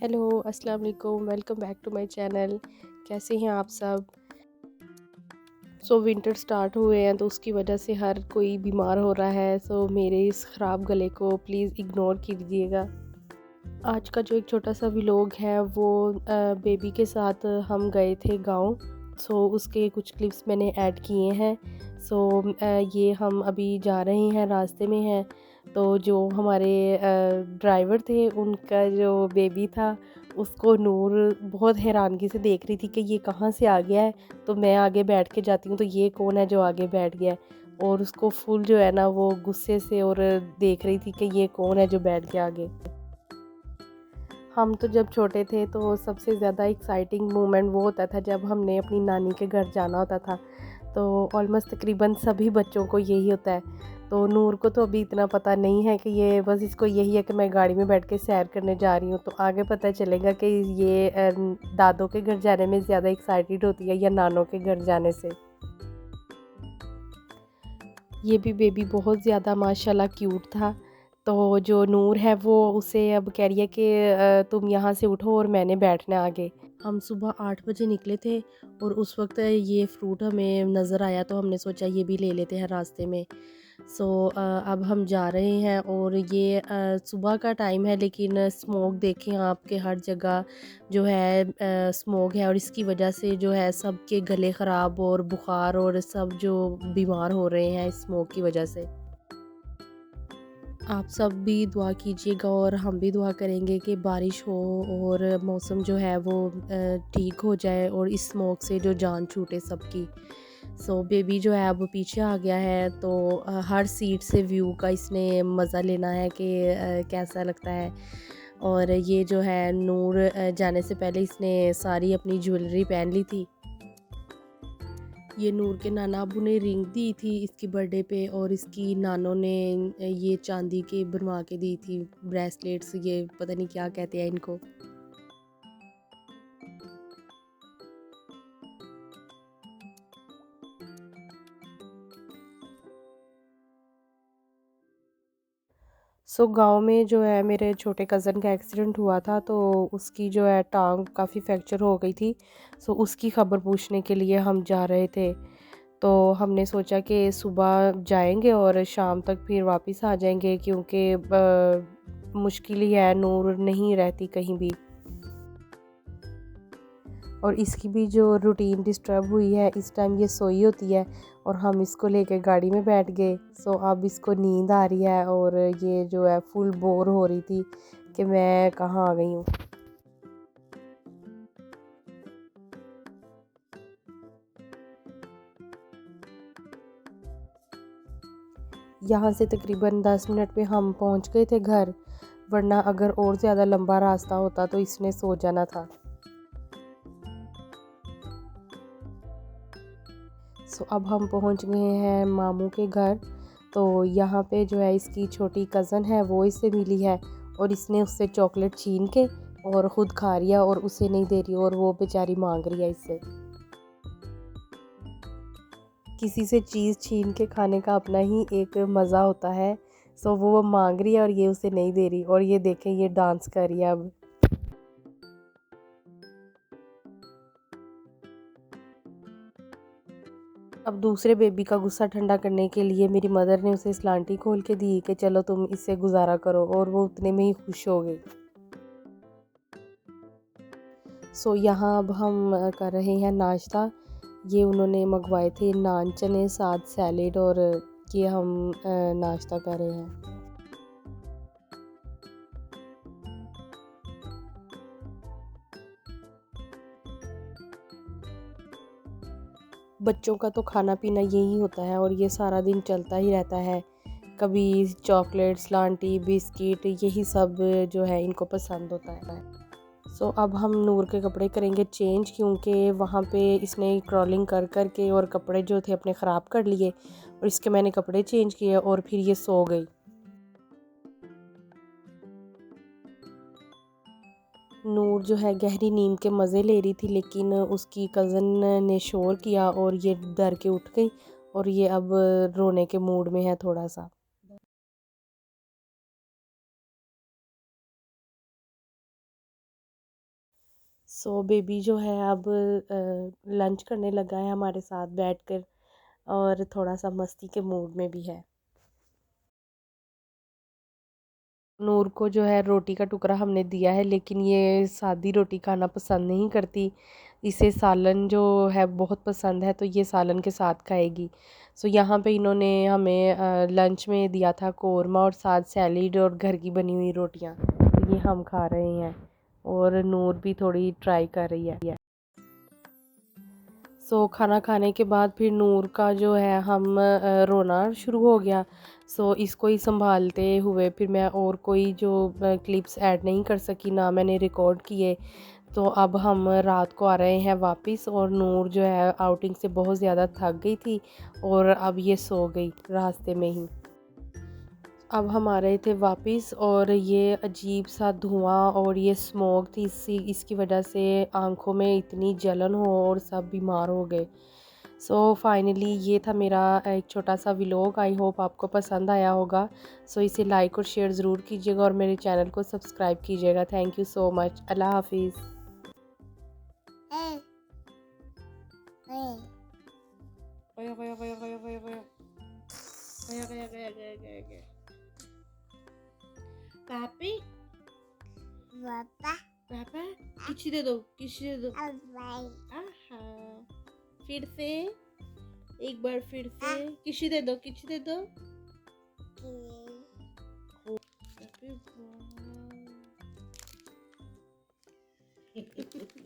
Hello, अस्सलाम वालेकुम, welcome back to my channel. कैसे हैं आप सब? विंटर स्टार्ट हुए हैं तो उसकी वजह से हर कोई बीमार हो रहा है। मेरे इस ख़राब गले को प्लीज़ इग्नोर कीजिएगा। आज का जो एक छोटा सा व्लॉग है वो बेबी के साथ हम गए थे गाँव। उसके कुछ क्लिप्स मैंने ऐड किए हैं। ये हम अभी जा रहे हैं, रास्ते में हैं। तो जो हमारे ड्राइवर थे उनका जो बेबी था उसको नूर बहुत हैरानगी से देख रही थी कि ये कहाँ से आ गया है। तो मैं आगे बैठ के जाती हूँ तो ये कौन है जो आगे बैठ गया है, और उसको फुल जो है ना वो गुस्से से और देख रही थी कि ये कौन है जो बैठ गया आगे। हम तो जब छोटे थे तो सबसे ज़्यादा एक्साइटिंग मोमेंट वो होता था जब हमने अपनी नानी के घर जाना होता था। तो ऑलमोस्ट तकरीबन सभी बच्चों को यही होता है। तो नूर को तो अभी इतना पता नहीं है कि ये बस इसको यही है कि मैं गाड़ी में बैठ के सैर करने जा रही हूँ। तो आगे पता चलेगा कि ये दादों के घर जाने में ज़्यादा एक्साइटेड होती है या नानों के घर जाने से। ये भी बेबी बहुत ज़्यादा माशाल्लाह क्यूट था। तो जो नूर है वो उसे अब कह रही है कि तुम यहाँ से उठो और मैंने बैठना है आगे। हम सुबह 8 बजे निकले थे और उस वक्त ये फ्रूट हमें नज़र आया तो हमने सोचा ये भी ले लेते हैं रास्ते में। अब हम जा रहे हैं और ये सुबह का टाइम है लेकिन स्मोक देखें आपके हर जगह जो है स्मोक है, और इसकी वजह से जो है सबके गले ख़राब और बुखार और सब जो बीमार हो रहे हैं इस स्मोक की वजह से। आप सब भी दुआ कीजिएगा और हम भी दुआ करेंगे कि बारिश हो और मौसम जो है वो ठीक हो जाए और इस स्मोक से जो जान छूटे सबकी। बेबी जो है अब पीछे आ गया है तो हर सीट से व्यू का इसने मज़ा लेना है कि कैसा लगता है। और ये जो है नूर जाने से पहले इसने सारी अपनी ज्वेलरी पहन ली थी। ये नूर के नाना अब्बू ने रिंग दी थी इसकी बर्थडे पे, और इसकी नानों ने ये चांदी के बनवा के दी थी ब्रेसलेट्स, ये पता नहीं क्या कहते हैं इनको। गांव में जो है मेरे छोटे कज़न का एक्सीडेंट हुआ था तो उसकी जो है टांग काफ़ी फ्रैक्चर हो गई थी। उसकी ख़बर पूछने के लिए हम जा रहे थे। तो हमने सोचा कि सुबह जाएंगे और शाम तक फिर वापस आ जाएंगे, क्योंकि मुश्किल ही है, नूर नहीं रहती कहीं भी और इसकी भी जो रूटीन डिस्टर्ब हुई है। इस टाइम ये सोई होती है और हम इसको लेके गाड़ी में बैठ गए। अब इसको नींद आ रही है और ये जो है फुल बोर हो रही थी कि मैं कहाँ आ गई हूँ। यहाँ से तकरीबन 10 मिनट में हम पहुँच गए थे घर, वरना अगर और ज़्यादा लंबा रास्ता होता तो इसने सो जाना था। अब हम पहुँच गए हैं मामू के घर। तो यहाँ पे जो है इसकी छोटी कज़न है वो इससे मिली है और इसने उससे चॉकलेट छीन के और ख़ुद खा रही है और उसे नहीं दे रही, और वो बेचारी मांग रही है इससे। किसी से चीज़ छीन के खाने का अपना ही एक मज़ा होता है। वो मांग रही है और ये उसे नहीं दे रही, और ये देखें ये डांस कर रही है अब। अब दूसरे बेबी का गुस्सा ठंडा करने के लिए मेरी मदर ने उसे स्लांटी खोल के दी कि चलो तुम इससे गुजारा करो, और वो उतने में ही खुश हो गई। यहाँ अब हम कर रहे हैं नाश्ता। ये उन्होंने मंगवाए थे नान चने साथ सैलेड, और ये हम नाश्ता कर रहे हैं। बच्चों का तो खाना पीना यही होता है और ये सारा दिन चलता ही रहता है। कभी चॉकलेट, स्लांटी, बिस्किट, यही सब जो है इनको पसंद होता है। अब हम नूर के कपड़े करेंगे चेंज, क्योंकि वहाँ पे इसने क्रॉलिंग कर कर के और कपड़े जो थे अपने ख़राब कर लिए, और इसके मैंने कपड़े चेंज किए और फिर ये सो गई। नूर जो है गहरी नींद के मज़े ले रही थी, लेकिन उसकी कज़न ने शोर किया और ये डर के उठ गई, और ये अब रोने के मूड में है थोड़ा सा। सो बेबी जो है अब लंच करने लगा है हमारे साथ बैठकर और थोड़ा सा मस्ती के मूड में भी है। नूर को जो है रोटी का टुकड़ा हमने दिया है, लेकिन ये सादी रोटी खाना पसंद नहीं करती। इसे सालन जो है बहुत पसंद है, तो ये सालन के साथ खाएगी। सो यहाँ पे इन्होंने हमें लंच में दिया था कोरमा और साथ सैलिड और घर की बनी हुई रोटियाँ, तो ये हम खा रहे हैं और नूर भी थोड़ी ट्राई कर रही है। सो खाना खाने के बाद फिर नूर का जो है हम रोना शुरू हो गया। सो इसको ही संभालते हुए फिर मैं और कोई जो क्लिप्स ऐड नहीं कर सकी, ना मैंने रिकॉर्ड किए। तो अब हम रात को आ रहे हैं वापस और नूर जो है आउटिंग से बहुत ज़्यादा थक गई थी और अब ये सो गई रास्ते में ही। अब हम आ रहे थे वापस और ये अजीब सा धुआं और ये स्मोक थी, इसकी वजह से आंखों में इतनी जलन हो और सब बीमार हो गए। सो फाइनली ये था मेरा एक छोटा सा व्लॉग। आई होप आपको पसंद आया होगा। सो इसे लाइक और शेयर ज़रूर कीजिएगा और मेरे चैनल को सब्सक्राइब कीजिएगा। Thank you so much. अल्लाह हाफिज़। पापी पापा पापा किसी दे दो, किसी दे दो। आहा फिर से एक बार फिर से किसी दे दो, किसी दे दो। पापी